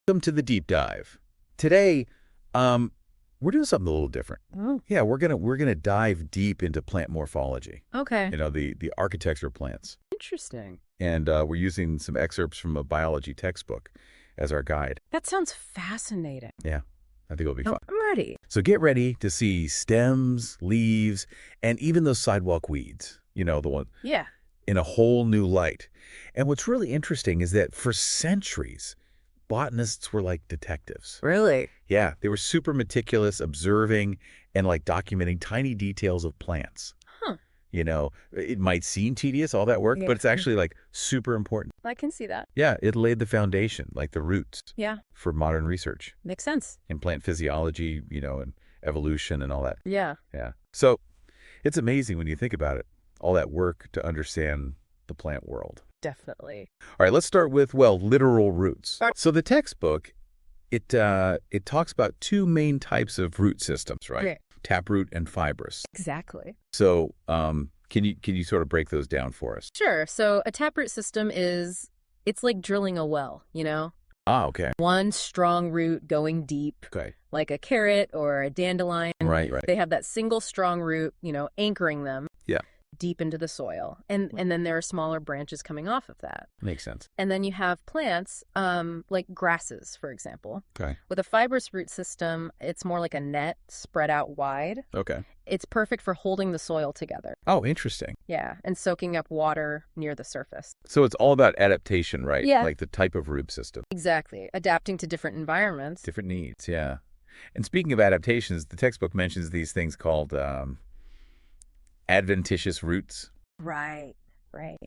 Welcome to the deep dive. Today, we're doing something a little different. Oh, Yeah, we're gonna dive deep into plant morphology. okay. The architecture of plants, Interesting. and we're using some excerpts from a biology textbook as our guide. That sounds fascinating. Yeah, I think it'll be Oh, fun. I'm ready. So get ready to see stems, leaves, and even those sidewalk weeds. The one Yeah. in a whole new light. And what's really interesting is that for centuries, botanists were like detectives. Really? Yeah, they were super meticulous, observing and like documenting tiny details of plants. Huh. It might seem tedious, all that work, Yeah. but it's actually like super important. I can see that. Yeah, it laid the foundation, like the roots Yeah. for modern research Makes sense. in plant physiology, and evolution and all that. Yeah. Yeah. So it's amazing when you think about it, all that work to understand the plant world. Definitely. All right, let's start with, literal roots. All right. So the textbook, it talks about two main types of root systems, right? Okay. Taproot and fibrous. Exactly. So can you sort of break those down for us? Sure. So a taproot system it's like drilling a well, Ah, okay. One strong root going deep, Okay. like a carrot or a dandelion. Right, right. They have that single strong root, anchoring them. Yeah. Deep into the soil. And then there are smaller branches coming off of that. Makes sense. And then you have plants, like grasses, for example. Okay. With a fibrous root system, it's more like a net spread out wide. Okay. It's perfect for holding the soil together. Oh, interesting. Yeah, and soaking up water near the surface. So it's all about adaptation, right? Yeah. Like the type of root system. Exactly. Adapting to different environments. Different needs, yeah. And speaking of adaptations, the textbook mentions these things called adventitious roots, Right.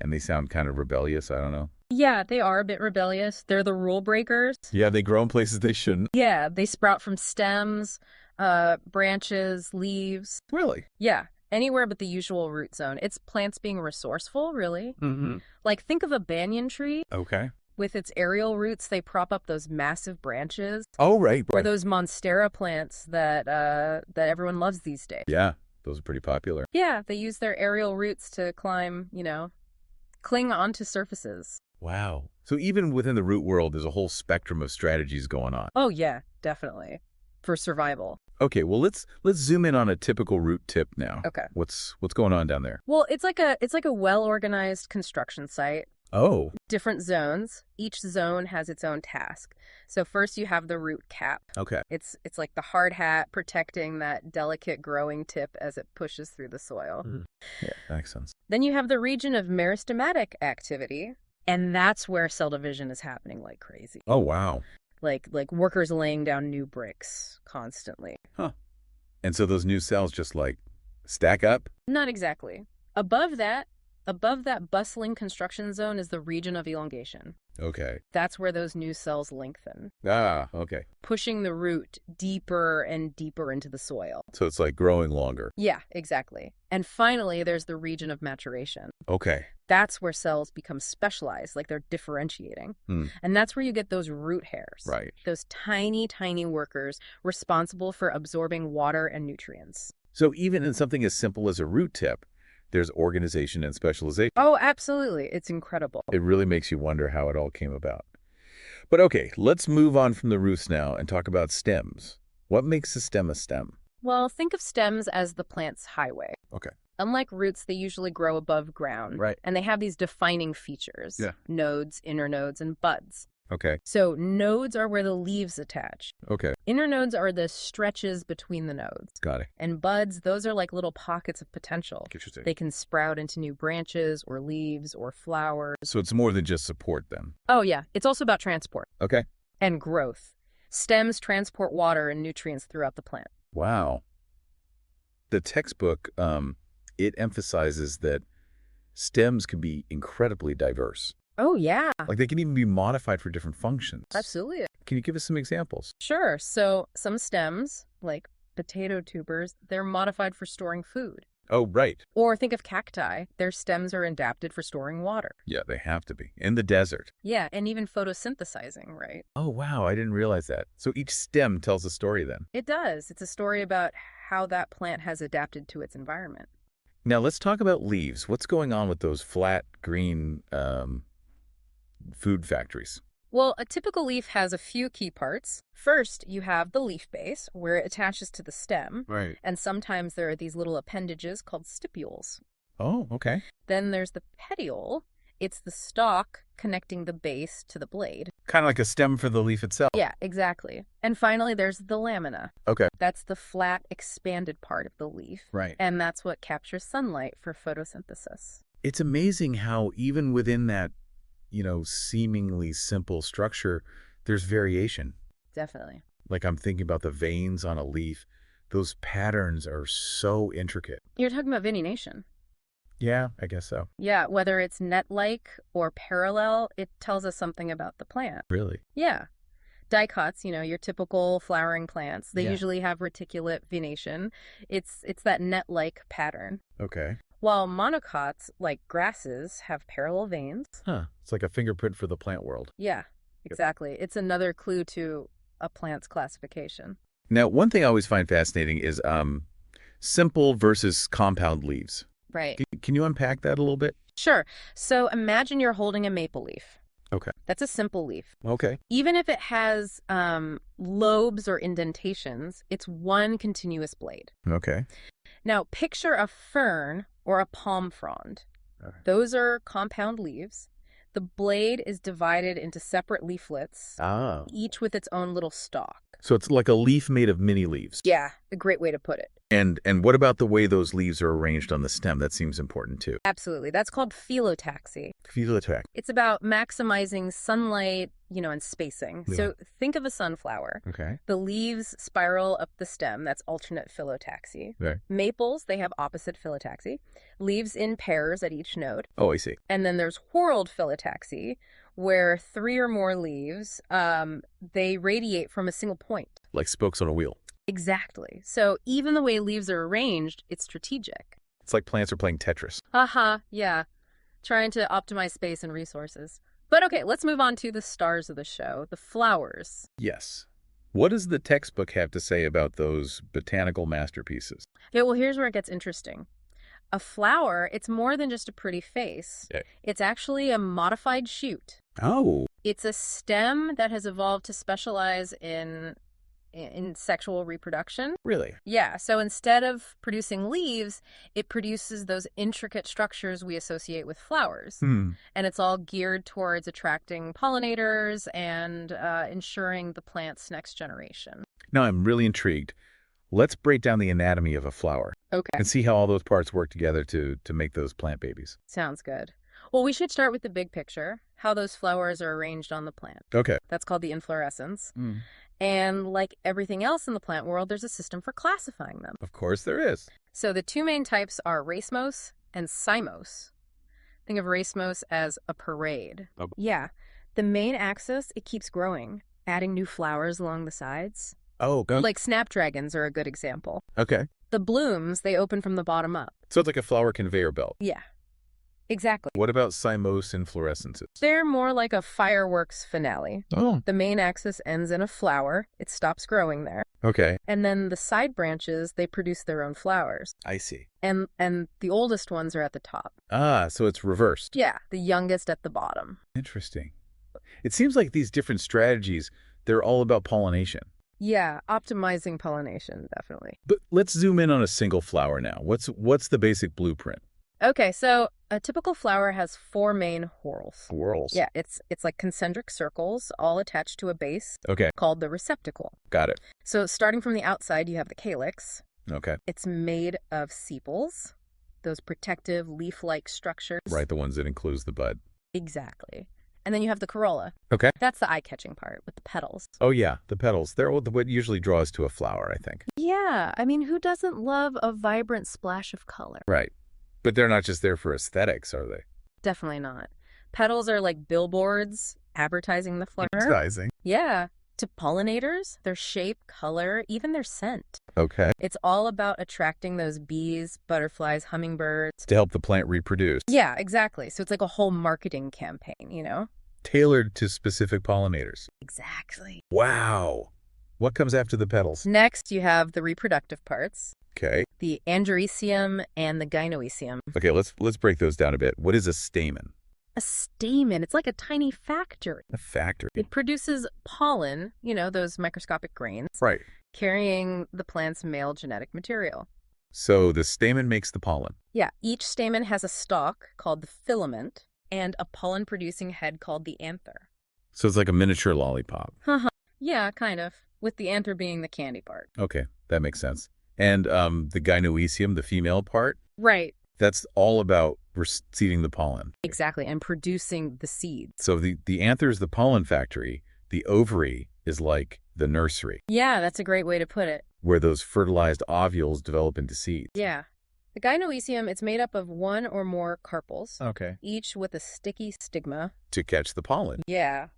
and they sound kind of rebellious. I don't know. Yeah, they are a bit rebellious. They're the rule breakers. Yeah, they grow in places they shouldn't. Yeah, they sprout from stems, branches, leaves. Really? Yeah, anywhere but the usual root zone. It's plants being resourceful, really. Mm-hmm. Like, think of a banyan tree. Okay. With its aerial roots, they prop up those massive branches. Oh, right. Or those monstera plants that everyone loves these days. Yeah, those are pretty popular. Yeah, they use their aerial roots to climb, cling onto surfaces. Wow. So even within the root world, there's a whole spectrum of strategies going on. Oh, yeah, definitely. For survival. Okay, well let's zoom in on a typical root tip now. Okay. What's going on down there? Well, it's like a well-organized construction site. Oh. Different zones. Each zone has its own task. So first you have the root cap. Okay. It's like the hard hat protecting that delicate growing tip as it pushes through the soil. Mm-hmm. Yeah, that makes sense. Then you have the region of meristematic activity, and that's where cell division is happening like crazy. Oh, wow. Like workers laying down new bricks constantly. Huh. And so those new cells just like stack up? Not exactly. Above that bustling construction zone is the region of elongation. Okay. That's where those new cells lengthen, Ah, okay. pushing the root deeper and deeper into the soil. So it's like growing longer. Yeah, exactly. And finally, there's the region of maturation. Okay. That's where cells become specialized, like they're differentiating. Hmm. And that's where you get those root hairs. Right. Those tiny, tiny workers responsible for absorbing water and nutrients. So even in something as simple as a root tip, there's organization and specialization. Oh, absolutely. It's incredible. It really makes you wonder how it all came about. But okay, let's move on from the roots now and talk about stems. What makes a stem? Well, think of stems as the plant's highway. Okay. Unlike roots, they usually grow above ground. Right. And they have these defining features. Yeah. Nodes, internodes, and buds. Okay. So nodes are where the leaves attach. Okay. Internodes are the stretches between the nodes. Got it. And buds, those are like little pockets of potential. Interesting. They can sprout into new branches or leaves or flowers. So it's more than just support then. Oh, yeah. It's also about transport Okay. and growth. Stems transport water and nutrients throughout the plant. Wow. The textbook, it emphasizes that stems can be incredibly diverse. Oh, yeah. Like they can even be modified for different functions. Absolutely. Can you give us some examples? Sure. So some stems, like potato tubers, they're modified for storing food. Oh, right. Or think of cacti. Their stems are adapted for storing water. Yeah, they have to be. In the desert. Yeah, and even photosynthesizing, right? Oh, wow. I didn't realize that. So each stem tells a story then. It does. It's a story about how that plant has adapted to its environment. Now let's talk about leaves. What's going on with those flat, green food factories? Well, a typical leaf has a few key parts. First, you have the leaf base, where it attaches to the stem, Right. and sometimes there are these little appendages called stipules. Oh, okay. Then there's the petiole. It's the stalk connecting the base to the blade. Kind of like a stem for the leaf itself. Yeah, exactly. And finally, there's the lamina. Okay. That's the flat, expanded part of the leaf. Right. And that's what captures sunlight for photosynthesis. It's amazing how even within that, seemingly simple structure, there's variation. Definitely. Like I'm thinking about the veins on a leaf. Those patterns are so intricate. You're talking about venation. Yeah, I guess so. Yeah, whether it's net-like or parallel, it tells us something about the plant. Really? Yeah. Dicots, your typical flowering plants, they Yeah. usually have reticulate venation. It's that net-like pattern. Okay. While monocots, like grasses, have parallel veins. Huh. It's like a fingerprint for the plant world. Yeah, exactly. It's another clue to a plant's classification. Now, one thing I always find fascinating is simple versus compound leaves. Right. Can you unpack that a little bit? Sure. So imagine you're holding a maple leaf. Okay. That's a simple leaf. Okay. Even if it has lobes or indentations, it's one continuous blade. Okay. Now, picture a fern or a palm frond. All right. Those are compound leaves. The blade is divided into separate leaflets, Oh. each with its own little stalk. So it's like a leaf made of mini leaves. Yeah, a great way to put it. And what about the way those leaves are arranged on the stem? That seems important too. Absolutely. That's called phyllotaxy. Phyllotax. It's about maximizing sunlight, and spacing. Yeah. So think of a sunflower. Okay. The leaves spiral up the stem. That's alternate phyllotaxy. Right. Maples, they have opposite phyllotaxy. Leaves in pairs at each node. Oh, I see. And then there's whorled phyllotaxy, where 3 or more leaves, they radiate from a single point. Like spokes on a wheel. Exactly. So even the way leaves are arranged, it's strategic. It's like plants are playing Tetris. Haha, yeah. Trying to optimize space and resources. But okay, let's move on to the stars of the show, the flowers. Yes. What does the textbook have to say about those botanical masterpieces? Okay, well, here's where it gets interesting. A flower, it's more than just a pretty face. Yeah. It's actually a modified shoot. Oh. It's a stem that has evolved to specialize in sexual reproduction. Really? Yeah, so instead of producing leaves, it produces those intricate structures we associate with flowers. And it's all geared towards attracting pollinators and ensuring the plant's next generation. Now I'm really intrigued. Let's break down the anatomy of a flower Okay, and see how all those parts work together to make those plant babies. sounds good. Well, we should start with the big picture, how those flowers are arranged on the plant. Okay. That's called the inflorescence. And like everything else in the plant world, there's a system for classifying them. Of course there is. So the two main types are racemose and cymose. Think of racemose as a parade. Oh. Yeah. The main axis, it keeps growing, adding new flowers along the sides. Oh, go. Like snapdragons are a good example. Okay. The blooms, they open from the bottom up. So it's like a flower conveyor belt. Yeah, exactly. What about cymose inflorescences? They're more like a fireworks finale. Oh. The main axis ends in a flower. It stops growing there. Okay. And then the side branches, they produce their own flowers. I see. And the oldest ones are at the top. Ah, so it's reversed. Yeah, the youngest at the bottom. Interesting. It seems like these different strategies, they're all about pollination. Yeah, optimizing pollination, definitely. But let's zoom in on a single flower now. What's the basic blueprint? Okay, so a typical flower has 4 main whorls. Whorls. Yeah, it's like concentric circles all attached to a base Okay, called the receptacle. got it. So starting from the outside, you have the calyx. Okay. It's made of sepals, those protective leaf-like structures. Right, the ones that enclose the bud. Exactly. And then you have the corolla. Okay. That's the eye-catching part with the petals. Oh yeah, the petals. They're what usually draws to a flower, I think. Yeah, I mean, who doesn't love a vibrant splash of color? Right. But they're not just there for aesthetics, are they? Definitely not. Petals are like billboards advertising the flower. Advertising. Yeah. To pollinators, their shape, color, even their scent. Okay. It's all about attracting those bees, butterflies, hummingbirds. To help the plant reproduce. Yeah, exactly. So it's like a whole marketing campaign. Tailored to specific pollinators. Exactly. Wow. What comes after the petals? Next, you have the reproductive parts, Okay. the androecium and the gynoecium. Okay, let's break those down a bit. What is a stamen? A stamen. It's like a tiny factory. A factory. It produces pollen, those microscopic grains, Right. carrying the plant's male genetic material. So the stamen makes the pollen. Yeah, each stamen has a stalk called the filament and a pollen-producing head called the anther. So it's like a miniature lollipop. Yeah, kind of, with the anther being the candy part. Okay, that makes sense. And the gynoecium, the female part, Right. that's all about seeding the pollen. Exactly, and producing the seeds. So the anther is the pollen factory. The ovary is like the nursery, Yeah, that's a great way to put it. where those fertilized ovules develop into seeds. Yeah. The gynoecium, it's made up of one or more carpels, Okay. each with a sticky stigma. To catch the pollen. Yeah.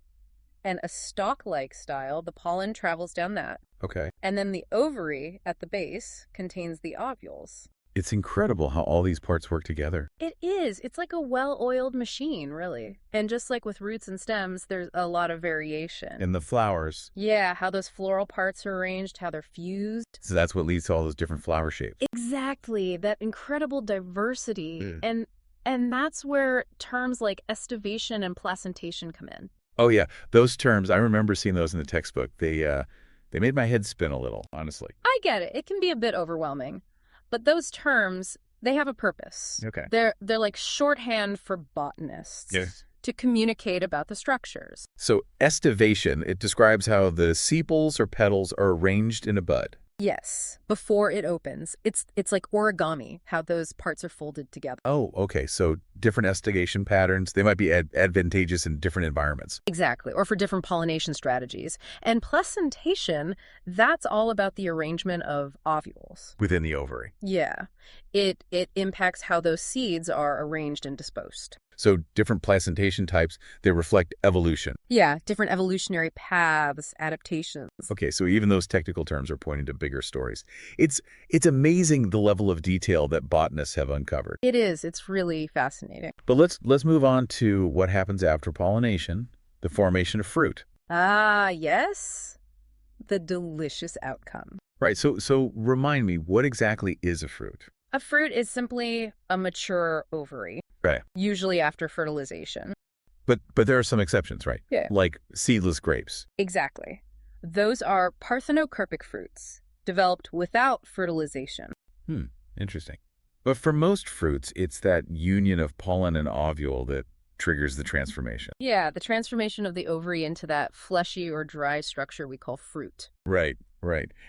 And a stalk-like style, the pollen travels down that. Okay. And then the ovary at the base contains the ovules. It's incredible how all these parts work together. It is. It's like a well-oiled machine, really. And just like with roots and stems, there's a lot of variation. In the flowers. Yeah, how those floral parts are arranged, how they're fused. So that's what leads to all those different flower shapes. Exactly. That incredible diversity. Mm. And that's where terms like estivation and placentation come in. Oh, yeah. Those terms, I remember seeing those in the textbook. They made my head spin a little, honestly. I get it. It can be a bit overwhelming. But those terms, they have a purpose. Okay. They're like shorthand for botanists. Yes. To communicate about the structures. So estivation, it describes how the sepals or petals are arranged in a bud. Yes, before it opens. It's like origami, how those parts are folded together. Oh, okay. So different estivation patterns, they might be advantageous in different environments. Exactly, or for different pollination strategies. And placentation, that's all about the arrangement of ovules. Within the ovary. Yeah, it impacts how those seeds are arranged and disposed. So different placentation types, they reflect evolution. Yeah, different evolutionary paths, adaptations. Okay, so even those technical terms are pointing to bigger stories. It's amazing the level of detail that botanists have uncovered. It is. It's really fascinating. But let's move on to what happens after pollination, the formation of fruit. Ah, yes. The delicious outcome. Right, so remind me, what exactly is a fruit? A fruit is simply a mature ovary. Right. Usually after fertilization. But there are some exceptions, right? Yeah. Like seedless grapes. Exactly. Those are parthenocarpic fruits, developed without fertilization. Interesting. But for most fruits, it's that union of pollen and ovule that triggers the transformation. Yeah, the transformation of the ovary into that fleshy or dry structure we call fruit. Right.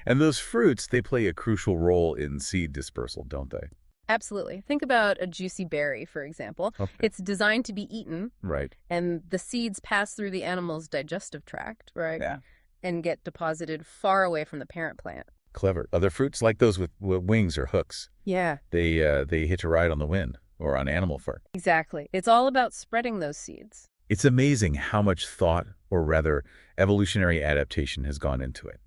And those fruits, they play a crucial role in seed dispersal, don't they? Absolutely. Think about a juicy berry, for example. Okay. It's designed to be eaten. Right. And the seeds pass through the animal's digestive tract, right? Yeah. And get deposited far away from the parent plant. Clever. Other fruits, like those with wings or hooks, Yeah. they hitch a ride on the wind or on animal fur. Exactly. It's all about spreading those seeds. It's amazing how much thought, or rather evolutionary adaptation, has gone into it.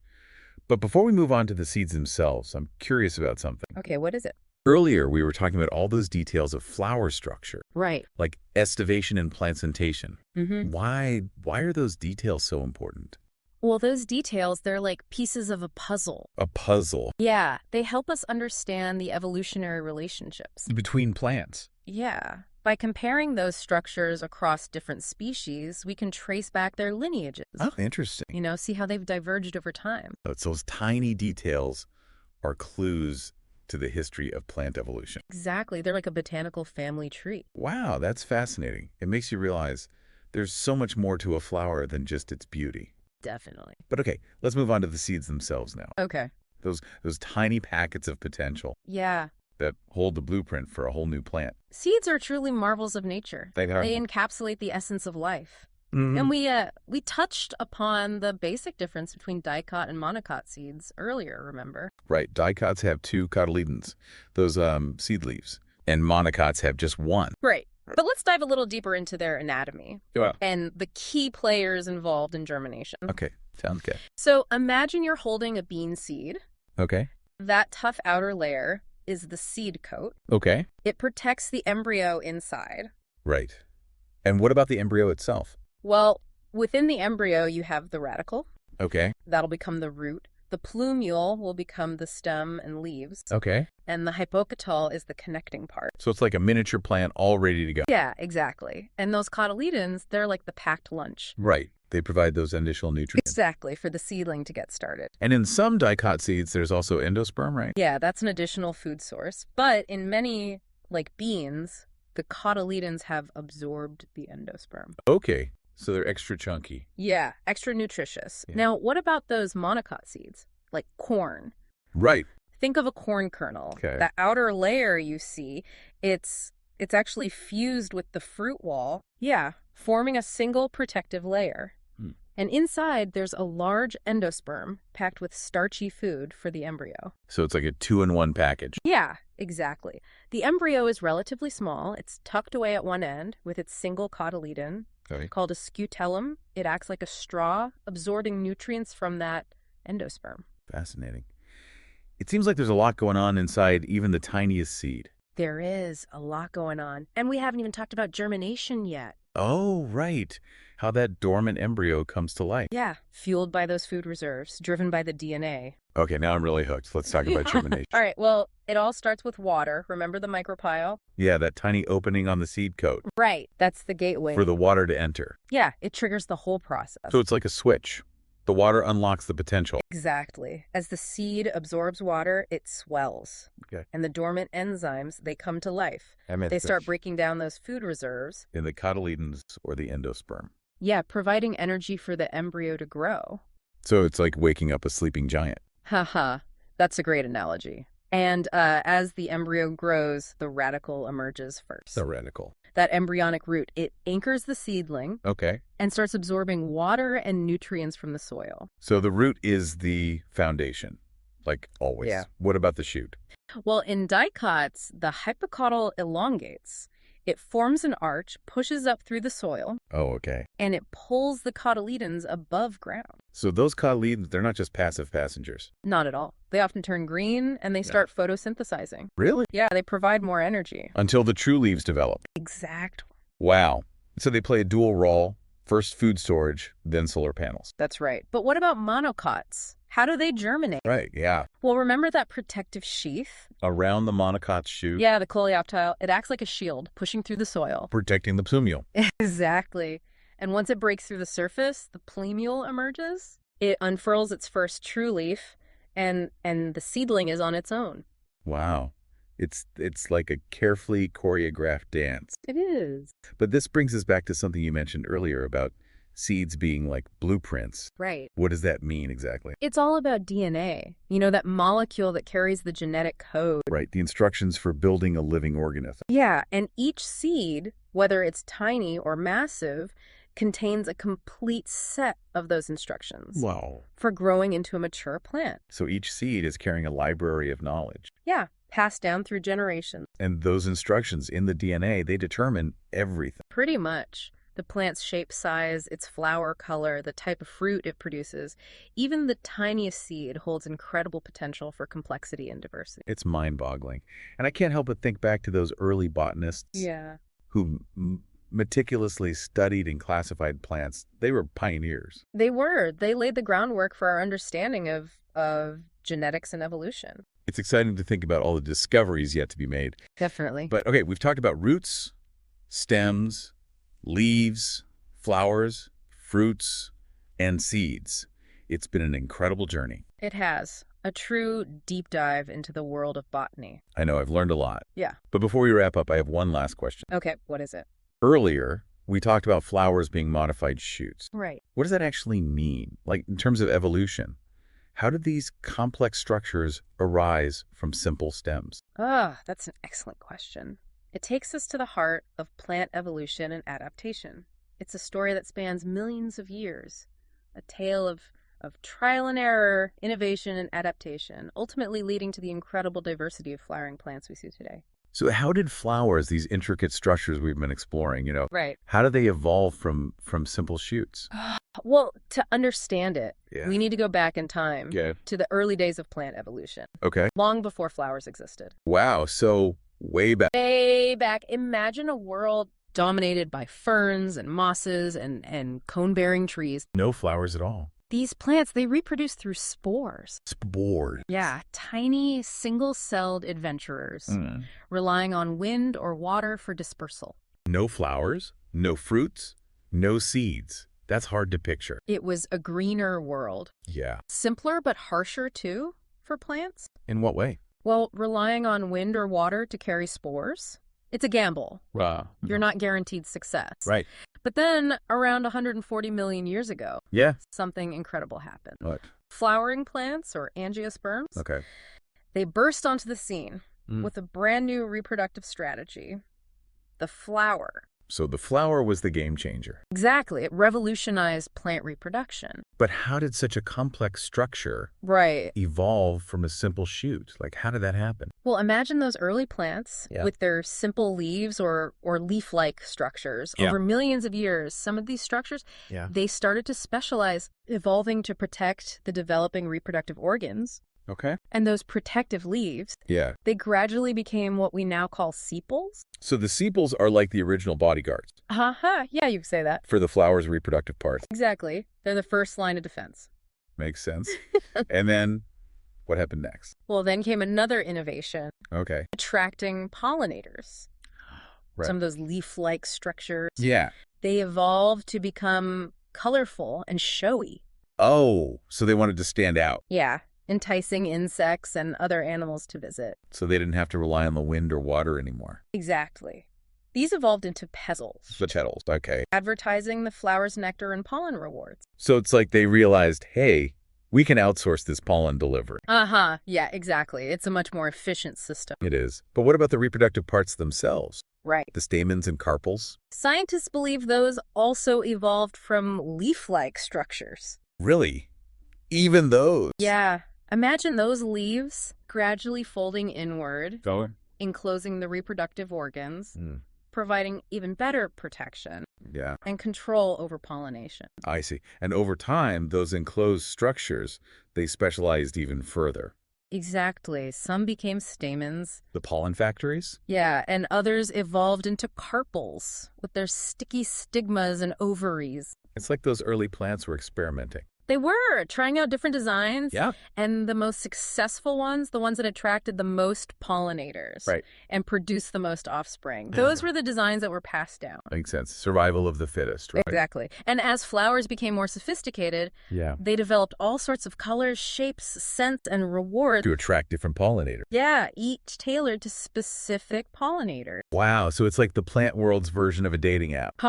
But before we move on to the seeds themselves, I'm curious about something. Okay, what is it? Earlier, we were talking about all those details of flower structure, Right. like estivation and placentation. Mm-hmm. Why are those details so important? Well, those details, they're like pieces of a puzzle. A puzzle. Yeah, they help us understand the evolutionary relationships. Between plants. Yeah. By comparing those structures across different species, we can trace back their lineages. Oh, interesting. See how they've diverged over time. So those tiny details are clues to the history of plant evolution. Exactly. They're like a botanical family tree. Wow, that's fascinating. It makes you realize there's so much more to a flower than just its beauty. Definitely. But okay, let's move on to the seeds themselves now. Okay. Those tiny packets of potential Yeah. that hold the blueprint for a whole new plant. Seeds are truly marvels of nature. They are. They encapsulate the essence of life. Mhm. And we touched upon the basic difference between dicot and monocot seeds earlier, remember? Right, dicots have 2 cotyledons, those seed leaves, and monocots have just 1. Right. But let's dive a little deeper into their anatomy and the key players involved in germination. Okay, sounds good. So imagine you're holding a bean seed. Okay. That tough outer layer is the seed coat. Okay. It protects the embryo inside. Right. And what about the embryo itself? Well, within the embryo, you have the radicle. Okay. That'll become the root. The plumule will become the stem and leaves, Okay. and the hypocotyl is the connecting part. So it's like a miniature plant all ready to go. Yeah, exactly. And those cotyledons, they're like the packed lunch. Right. They provide those initial nutrients. Exactly, for the seedling to get started. And in some dicot seeds, there's also endosperm, right? Yeah, that's an additional food source. But in many, like beans, the cotyledons have absorbed the endosperm. Okay. So they're extra chunky. Yeah, extra nutritious. Yeah. Now, what about those monocot seeds, like corn? Right. Think of a corn kernel. Okay. That outer layer you see, it's actually fused with the fruit wall. Yeah, forming a single protective layer. And inside, there's a large endosperm packed with starchy food for the embryo. So it's like a 2-in-1 package. Yeah, exactly. The embryo is relatively small. It's tucked away at one end with its single cotyledon, Okay. called a scutellum. It acts like a straw, absorbing nutrients from that endosperm. Fascinating. It seems like there's a lot going on inside even the tiniest seed. There is a lot going on. And we haven't even talked about germination yet. Oh, right. How that dormant embryo comes to life. Yeah, fueled by those food reserves, driven by the DNA. Okay, now I'm really hooked. Let's talk about germination. All right, well, it all starts with water. Remember the micropyle? Yeah, that tiny opening on the seed coat Right. That's the gateway. for the water to enter. Yeah, it triggers the whole process. So it's like a switch. The water unlocks the potential. Exactly. As the seed absorbs water, it swells. Okay. And the dormant enzymes, they come to life. They They start breaking down those food reserves. in the cotyledons or the endosperm. Yeah, providing energy for the embryo to grow. So it's like waking up a sleeping giant. Haha, that's a great analogy. And as the embryo grows, the radicle emerges first. Theoretical. That embryonic root, it anchors the seedling Okay. and starts absorbing water and nutrients from the soil. So the root is the foundation, like always. Yeah. What about the shoot? Well, in dicots, the hypocotyl elongates. It forms an arch, pushes up through the soil, Oh, okay. and it pulls the cotyledons above ground. So those cotyledons, they're not just passive passengers. Not at all. They often turn green and they start photosynthesizing. Really? Yeah, they provide more energy. Until the true leaves develop. Exactly. Wow. So they play a dual role, first food storage, then solar panels. That's right. But what about monocots? How do they germinate? Right, yeah. Well, remember that protective sheath? Around the monocot's shoot, Yeah, the coleoptile. It acts like a shield, pushing through the soil. protecting the plumule. Exactly. And once it breaks through the surface, the plumule emerges. It unfurls its first true leaf, and the seedling is on its own. Wow. It's like a carefully choreographed dance. It is. But this brings us back to something you mentioned earlier about seeds being like blueprints. Right. What does that mean exactly? It's all about DNA. You know, that molecule that carries the genetic code. Right, the instructions for building a living organism. Yeah, and each seed, whether it's tiny or massive, contains a complete set of those instructions Wow. for growing into a mature plant. So each seed is carrying a library of knowledge. Yeah, passed down through generations. And those instructions in the DNA, they determine everything. Pretty much. The plant's shape, size, its flower color, the type of fruit it produces. Even the tiniest seed holds incredible potential for complexity and diversity. It's mind-boggling. And I can't help but think back to those early botanists Yeah. who meticulously studied and classified plants. They were pioneers. They were. They laid the groundwork for our understanding of genetics and evolution. It's exciting to think about all the discoveries yet to be made. Definitely. But okay, we've talked about roots, stems, leaves, flowers, fruits, and seeds. It's been an incredible journey. It has. A true deep dive into the world of botany. I know, I've learned a lot. Yeah. But before we wrap up, I have one last question. Okay, what is it? Earlier, we talked about flowers being modified shoots. Right. What does that actually mean? Like, in terms of evolution, how did these complex structures arise from simple stems? That's an excellent question. It takes us to the heart of plant evolution and adaptation. It's a story that spans millions of years, a tale of trial and error, innovation, and adaptation, ultimately leading to the incredible diversity of flowering plants we see today. So how did flowers, these intricate structures we've been exploring, Right. how did they evolve from simple shoots? Well, to understand it, Yeah. we need to go back in time Yeah. to the early days of plant evolution, Okay. long before flowers existed. Wow, so way back. Way back, imagine a world dominated by ferns and mosses and cone-bearing trees. No flowers at all. These plants, they reproduce through spores. Spores. Yeah, tiny single-celled adventurers, relying on wind or water for dispersal. No flowers, no fruits, no seeds. That's hard to picture. It was a greener world. Yeah. Simpler but harsher, too, for plants. In what way? Well, relying on wind or water to carry spores. It's a gamble. You're not guaranteed success. Right. But then, around 140 million years ago, something incredible happened. What? Flowering plants, or angiosperms, Okay. they burst onto the scene with a brand new reproductive strategy, the flower. So the flower was the game changer. Exactly. It revolutionized plant reproduction. But how did such a complex structure evolve from a simple shoot? Like, how did that happen? Well, imagine those early plants with their simple leaves or leaf-like structures. Over millions of years, some of these structures, they started to specialize, evolving to protect the developing reproductive organs. Okay. And those protective leaves, they gradually became what we now call sepals. So the sepals are like the original bodyguards. Yeah, you could say that. For the flower's reproductive parts. Exactly. They're the first line of defense. Makes sense. And then what happened next? Well, then came another innovation. Okay. Attracting pollinators. Right. Some of those leaf-like structures. Yeah. They evolved to become colorful and showy. Oh, so they wanted to stand out. Yeah. Enticing insects and other animals to visit. So they didn't have to rely on the wind or water anymore. Exactly. These evolved into petals. The petals, okay. Advertising the flower's nectar and pollen rewards. So it's like they realized, hey, we can outsource this pollen delivery. Yeah, exactly. It's a much more efficient system. It is. But what about the reproductive parts themselves? Right. The stamens and carpels? Scientists believe those also evolved from leaf-like structures. Really? Even those? Yeah. Imagine those leaves gradually folding inward, enclosing the reproductive organs, providing even better protection and control over pollination. I see. And over time, those enclosed structures, they specialized even further. Exactly. Some became stamens. The pollen factories? Yeah, and others evolved into carpels with their sticky stigmas and ovaries. It's like those early plants were experimenting. They were trying out different designs. Yeah. And the most successful ones, the ones that attracted the most pollinators and produced the most offspring, those were the designs that were passed down. Makes sense. Survival of the fittest, right? Exactly. And as flowers became more sophisticated, they developed all sorts of colors, shapes, scents, and rewards To attract different pollinators. Yeah, each tailored to specific pollinators. Wow, so it's like the plant world's version of a dating app.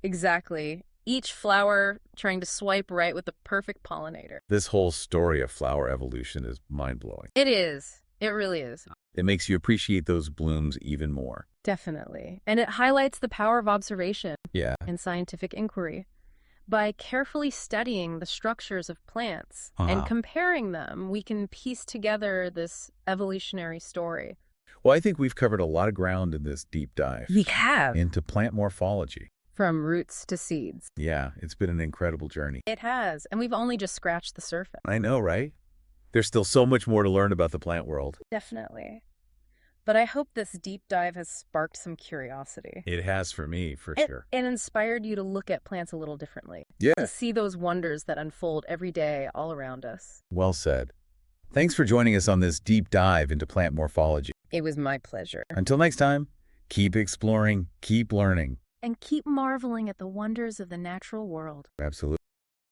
Exactly. Each flower trying to swipe right with the perfect pollinator. This whole story of flower evolution is mind-blowing. It is. It really is. It makes you appreciate those blooms even more. Definitely. And it highlights the power of observation and scientific inquiry. By carefully studying the structures of plants and comparing them, we can piece together this evolutionary story. Well, I think we've covered a lot of ground in this deep dive. We have. Into plant morphology. From roots to seeds. Yeah, it's been an incredible journey. It has, and we've only just scratched the surface. I know, right? There's still so much more to learn about the plant world. Definitely. But I hope this deep dive has sparked some curiosity. It has for me, for sure. And inspired you to look at plants a little differently. Yeah. To see those wonders that unfold every day all around us. Well said. Thanks for joining us on this deep dive into plant morphology. It was my pleasure. Until next time, keep exploring, keep learning. And keep marveling at the wonders of the natural world. Absolutely.